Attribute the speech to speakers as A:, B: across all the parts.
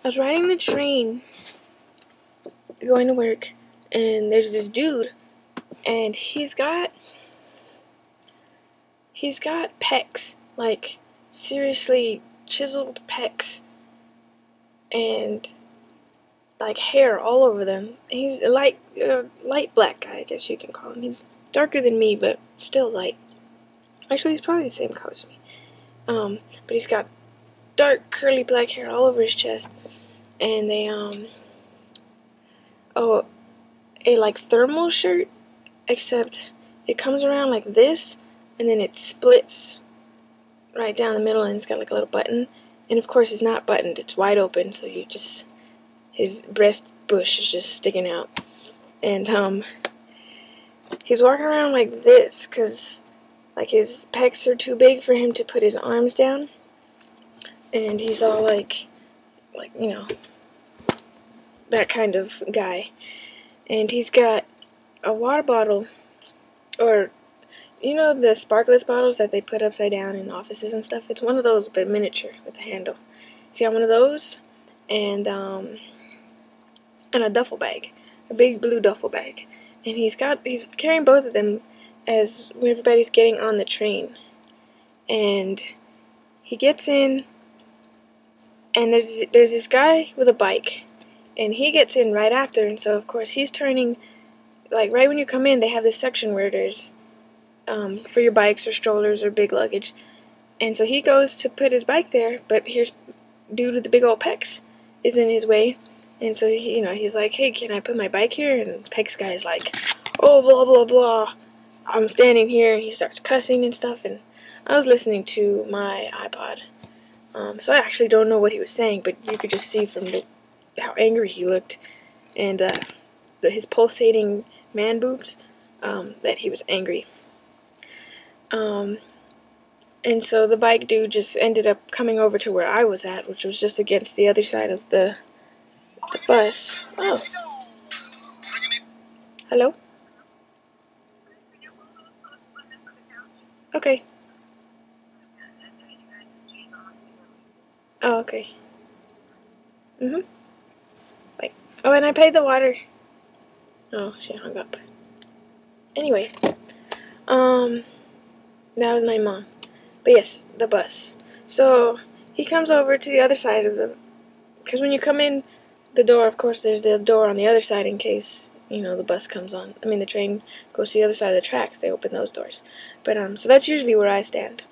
A: I was riding the train going to work, and there's this dude, and he's got pecs, like seriously chiseled pecs, and like hair all over them. He's a light black guy, I guess you can call him. He's darker than me, but still light. Actually, he's probably the same color as me. But he's got dark curly black hair all over his chest, and a like thermal shirt, except it comes around like this, and then it splits right down the middle, and it's got like a little button. And of course, it's not buttoned; it's wide open, so his breast bush is just sticking out. And he's walking around like this, cause like his pecs are too big for him to put his arms down, and he's all like you know, that kind of guy. And he's got a water bottle, or you know the sparkless bottles that they put upside down in offices and stuff? It's one of those, but miniature with a handle. He's got one of those, and a duffel bag, a big blue duffel bag. And he's carrying both of them as everybody's getting on the train. And he gets in, and there's this guy with a bike, and he gets in right after, and so of course he's turning, like right when you come in, they have this section where there's for your bikes or strollers or big luggage. And so he goes to put his bike there, but here's dude with the big old pecs is in his way. And so he's like, "Hey, can I put my bike here?" And Pecs guy is like, "Oh, blah blah blah, I'm standing here." And he starts cussing and stuff, and I was listening to my iPod, so I actually don't know what he was saying, but you could just see from how angry he looked, and his pulsating man boobs, that he was angry. And so the bike dude just ended up coming over to where I was at, which was just against the other side of the bus. Oh. Hello? Okay. Oh, okay. Wait. Oh, and I paid the water. Oh, she hung up. Anyway. That was my mom. But yes, the bus. So, he comes over to the other side of because when you come in the door, of course, there's the door on the other side in case, the bus comes on. I mean, the train goes to the other side of the tracks. They open those doors. But, so that's usually where I stand.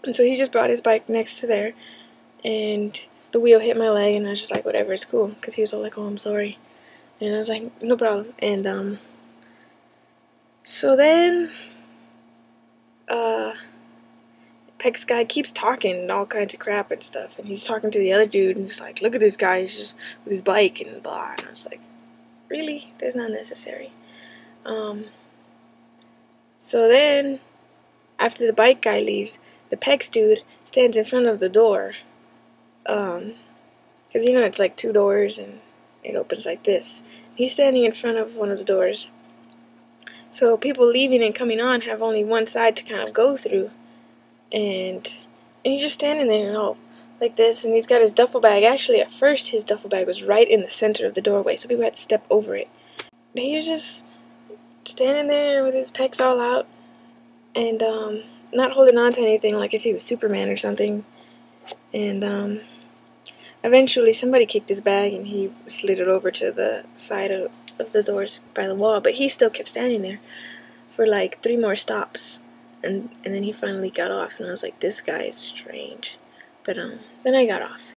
A: And so he just brought his bike next to there, and the wheel hit my leg, and I was just like, whatever, it's cool. Because he was all like, "Oh, I'm sorry." And I was like, "No problem." And, so then, Peck's guy keeps talking all kinds of crap and stuff, and he's talking to the other dude, and he's like, "Look at this guy, he's just with his bike," and blah, and I was like, really? That's not necessary. So then, after the bike guy leaves, the Peck's dude stands in front of the door, because, it's like two doors, and it opens like this. He's standing in front of one of the doors, so people leaving and coming on have only one side to kind of go through. And he's just standing there all like this, and he's got his duffel bag. Actually, at first, his duffel bag was right in the center of the doorway, so people had to step over it. But he was just standing there with his pecs all out, and not holding on to anything like if he was Superman or something. And eventually, somebody kicked his bag, and he slid it over to the side of the doors by the wall. But he still kept standing there for like 3 more stops. And then he finally got off, and I was like, this guy is strange. But then I got off.